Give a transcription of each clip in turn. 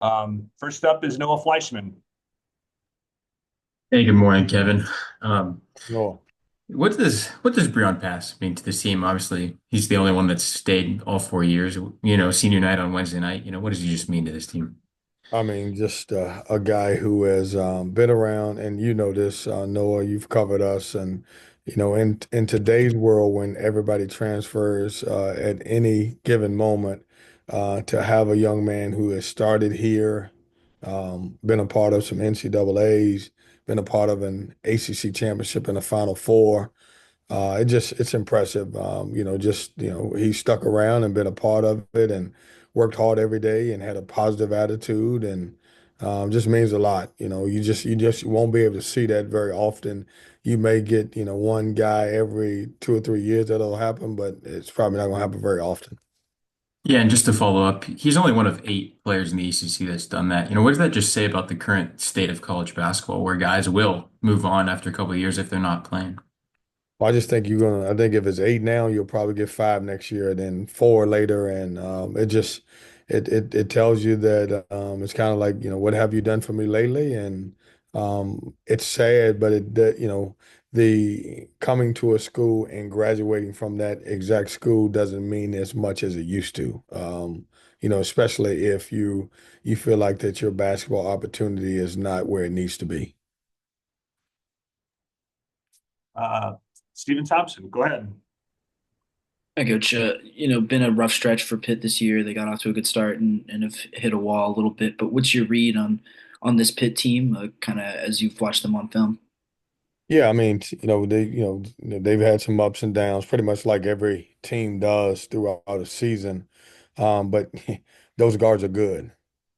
First up is Noah Fleischman. Hey, good morning, Kevin. Um, No. what does Breon Pass mean to this team? Obviously, he's the only one that's stayed all 4 years. Senior night on Wednesday night. What does he just mean to this team? I mean, just a guy who has been around, and you know this, Noah. You've covered us, and in today's world, when everybody transfers at any given moment, to have a young man who has started here, been a part of some NCAA's, been a part of an ACC championship in the Final Four. It's impressive. He stuck around and been a part of it and worked hard every day and had a positive attitude and just means a lot. You just won't be able to see that very often. You may get, one guy every 2 or 3 years that'll happen, but it's probably not going to happen very often. Yeah, and just to follow up, he's only one of 8 players in the ACC that's done that. What does that just say about the current state of college basketball, where guys will move on after a couple of years if they're not playing? Well, I just think I think if it's eight now, you'll probably get five next year, then four later. And it tells you that it's kind of like, what have you done for me lately? And it's sad, but the coming to a school and graduating from that exact school doesn't mean as much as it used to. Especially if you feel like that your basketball opportunity is not where it needs to be. Uh, Stephen Thompson, go ahead. Hi, Coach. Been a rough stretch for Pitt this year. They got off to a good start and have hit a wall a little bit. But what's your read on this Pitt team, kind of as you've watched them on film? Yeah, I mean, they've had some ups and downs, pretty much like every team does throughout a season. But those guards are good,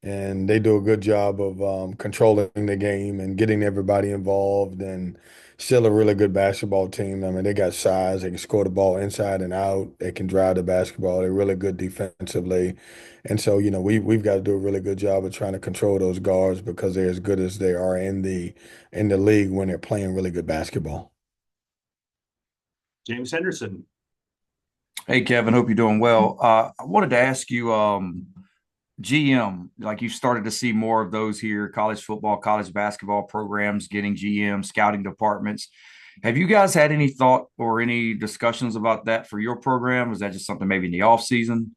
and they do a good job of controlling the game and getting everybody involved, and still a really good basketball team. I mean, they got size, they can score the ball inside and out, they can drive the basketball, they're really good defensively. And so, we've got to do a really good job of trying to control those guards because they're as good as they are in the league when they're playing really good basketball. James Henderson. Hey Kevin, hope you're doing well. I wanted to ask you, GM, like you started to see more of those here, college football, college basketball programs getting GM scouting departments. Have you guys had any thought or any discussions about that for your program? Is that just something maybe in the off season?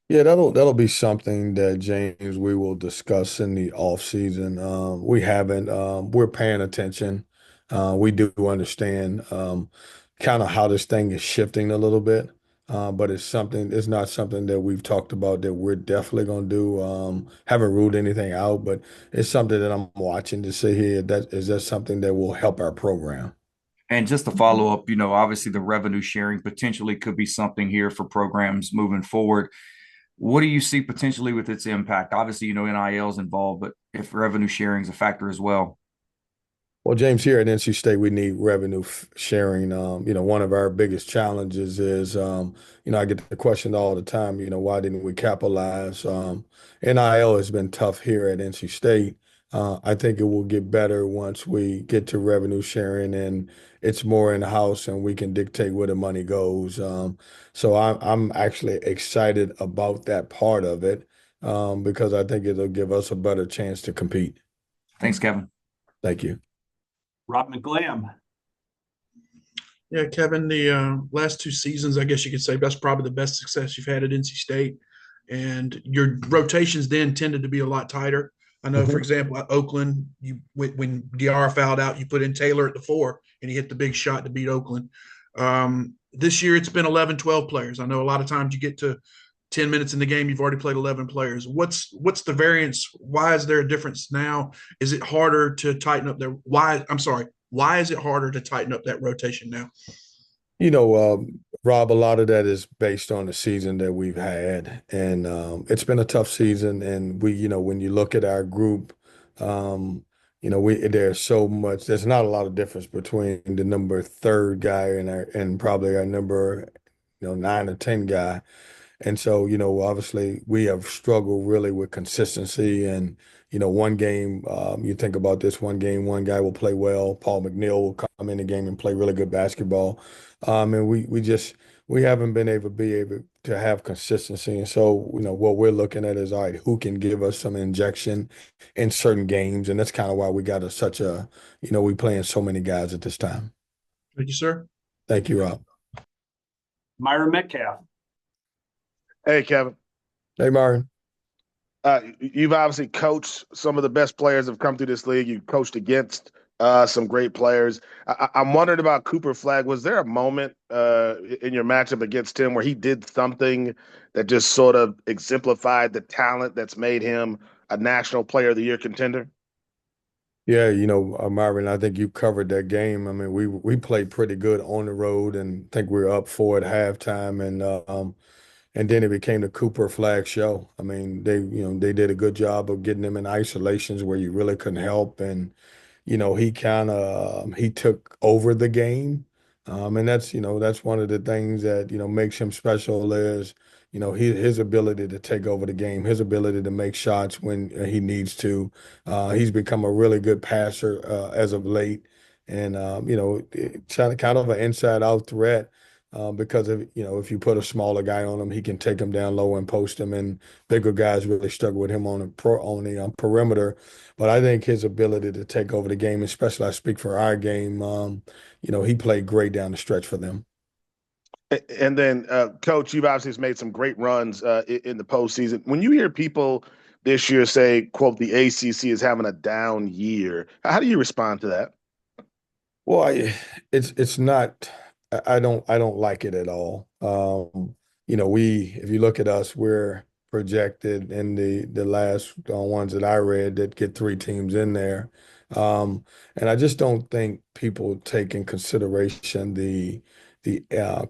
Yeah, that'll be something that James we will discuss in the off season. We haven't. We're paying attention. We do understand kind of how this thing is shifting a little bit, but it's not something that we've talked about that we're definitely going to do. Haven't ruled anything out, but it's something that I'm watching to see here. That is that something that will help our program. And just to follow up, obviously the revenue sharing potentially could be something here for programs moving forward. What do you see potentially with its impact? Obviously, NIL is involved, but if revenue sharing is a factor as well. Well, James, here at NC State, we need revenue sharing. One of our biggest challenges is, I get the question all the time, why didn't we capitalize? NIL has been tough here at NC State. I think it will get better once we get to revenue sharing and it's more in-house and we can dictate where the money goes. So I'm actually excited about that part of it, because I think it'll give us a better chance to compete. Thanks, Kevin. Thank you. Rob McGlam. Yeah, Kevin, the last two seasons, I guess you could say that's probably the best success you've had at NC State. And your rotations then tended to be a lot tighter. I know, for Mhm. example, at Oakland, when DR fouled out, you put in Taylor at the four, and he hit the big shot to beat Oakland. This year, it's been 11, 12 players. I know a lot of times you get to 10 minutes in the game, you've already played 11 players. What's the variance? Why is there a difference now? Is it harder to tighten up their why? I'm sorry. Why is it harder to tighten up that rotation now? You know, Rob, a lot of that is based on the season that we've had, and it's been a tough season. And when you look at our group, there's so much. There's not a lot of difference between the number third guy and probably our number, 9 or 10 guy. And so, obviously we have struggled really with consistency and, one game, you think about this one game, one guy will play well. Paul McNeil will come in the game and play really good basketball. And we haven't been able to have consistency. And so, what we're looking at is, all right, who can give us some injection in certain games? And that's kind of why we got such a, we playing so many guys at this time. Thank you, sir. Thank you, Rob. Myron Metcalf. Hey, Kevin. Hey, Myron. You've obviously coached some of the best players that have come through this league. You've coached against some great players. I'm wondering about Cooper Flagg. Was there a moment in your matchup against him where he did something that just sort of exemplified the talent that's made him a National Player of the Year contender? Yeah, Myron, I think you covered that game. I mean, we played pretty good on the road, and I think we were up 4 at halftime, and then it became the Cooper Flag show. I mean, they did a good job of getting them in isolations where you really couldn't help, and he took over the game. And that's one of the things that, makes him special is, his ability to take over the game, his ability to make shots when he needs to. He's become a really good passer as of late. And, kind of an inside out threat. Because if you put a smaller guy on him, he can take him down low and post him, and bigger guys really struggle with him on the perimeter. But I think his ability to take over the game, especially I speak for our game, he played great down the stretch for them. And then, Coach, you've obviously made some great runs in the postseason. When you hear people this year say, quote, the ACC is having a down year, how do you respond to that? Well, it's not. I don't like it at all. If you look at us, we're projected in the last ones that I read that get 3 teams in there, and I just don't think people take in consideration the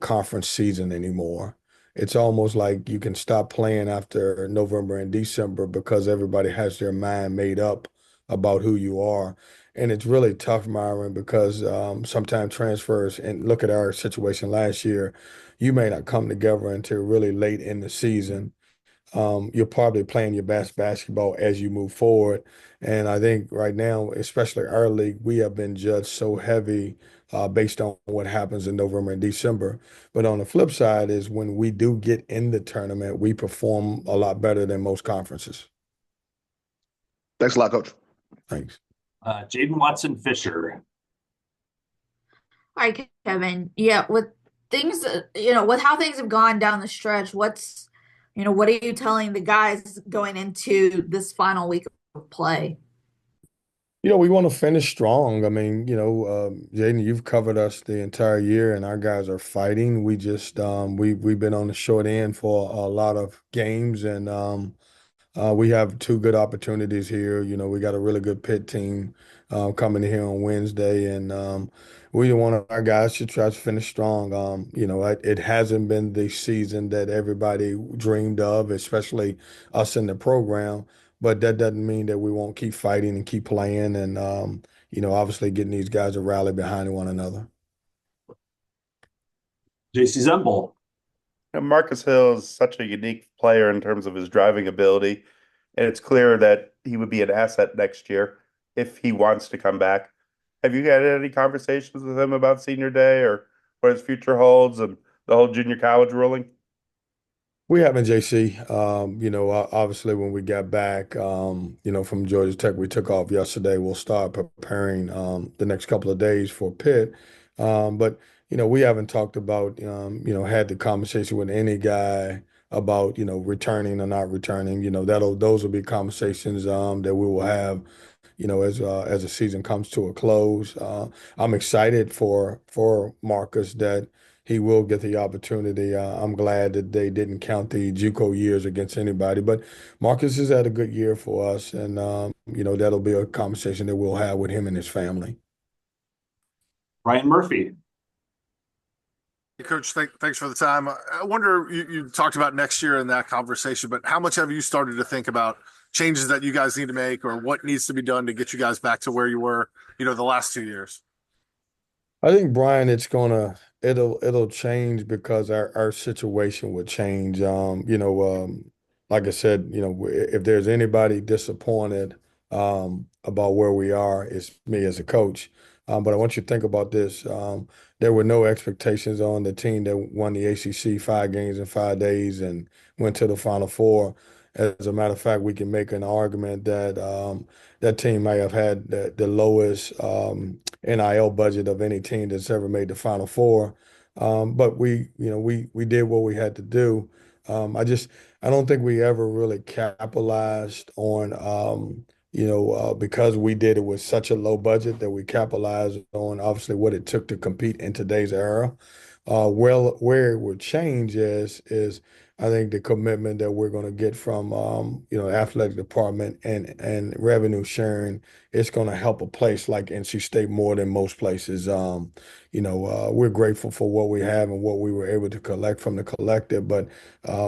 conference season anymore. It's almost like you can stop playing after November and December because everybody has their mind made up about who you are. And it's really tough, Myron, because sometimes transfers, and look at our situation last year, you may not come together until really late in the season. You're probably playing your best basketball as you move forward. And I think right now, especially our league, we have been judged so heavy based on what happens in November and December. But on the flip side is when we do get in the tournament, we perform a lot better than most conferences. Thanks a lot, Coach. Thanks. Jaden Watson Fisher. Hi, Kevin. Yeah, with things, with how things have gone down the stretch, what are you telling the guys going into this final week of play? We want to finish strong. I mean, Jaden, you've covered us the entire year, and our guys are fighting. We just we've been on the short end for a lot of games, and we have 2 good opportunities here. We got a really good Pitt team coming here on Wednesday, and we want our guys to try to finish strong. It hasn't been the season that everybody dreamed of, especially us in the program, but that doesn't mean that we won't keep fighting and keep playing and, obviously getting these guys to rally behind one another. JC Zembel. Marcus Hill is such a unique player in terms of his driving ability, and it's clear that he would be an asset next year if he wants to come back. Have you had any conversations with him about senior day or what his future holds and the whole junior college ruling? We haven't, JC. Obviously when we got back, from Georgia Tech, we took off yesterday. We'll start preparing the next couple of days for Pitt. But we haven't talked about, had the conversation with any guy about, returning or not returning. Those will be conversations that we will have, as the season comes to a close. I'm excited for Marcus that he will get the opportunity. I'm glad that they didn't count the JUCO years against anybody. But Marcus has had a good year for us, and that'll be a conversation that we'll have with him and his family. Ryan Murphy. Hey, Coach, thanks for the time. I wonder, you talked about next year in that conversation, but how much have you started to think about changes that you guys need to make or what needs to be done to get you guys back to where you were, the last 2 years? I think, Brian, it'll change because our situation would change. Like I said, if there's anybody disappointed about where we are, it's me as a coach. But I want you to think about this. There were no expectations on the team that won the ACC 5 games in 5 days and went to the Final Four. As a matter of fact, we can make an argument that that team may have had the lowest NIL budget of any team that's ever made the Final Four. But we did what we had to do. I don't think we ever really capitalized on because we did it with such a low budget that we capitalized on obviously what it took to compete in today's era. Where it would change is I think the commitment that we're going to get from athletic department and revenue sharing. It's going to help a place like NC State more than most places. We're grateful for what we have and what we were able to collect from the collective, but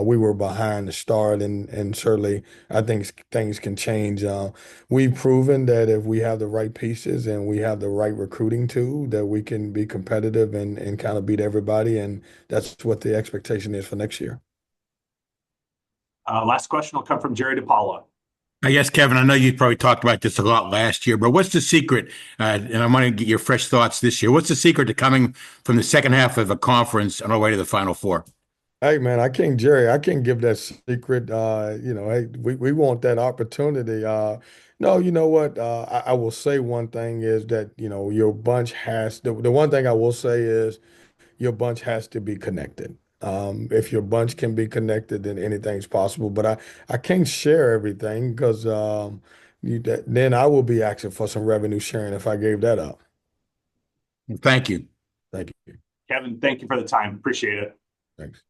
we were behind the start, and certainly I think things can change. We've proven that if we have the right pieces and we have the right recruiting tool, that we can be competitive and kind of beat everybody, and that's what the expectation is for next year. Last question will come from Jerry DePaula. I guess, Kevin, I know you probably talked about this a lot last year, but what's the secret? And I want to get your fresh thoughts this year. What's the secret to coming from the second half of a conference on our way to the Final Four? Hey man, Jerry, I can't give that secret. Hey, we want that opportunity. No, you know what? I will say one thing is that, your bunch the one thing I will say is your bunch has to be connected. If your bunch can be connected, then anything's possible. But I can't share everything because then I will be asking for some revenue sharing if I gave that up. Thank you. Thank you. Kevin, thank you for the time. Appreciate it. Thanks.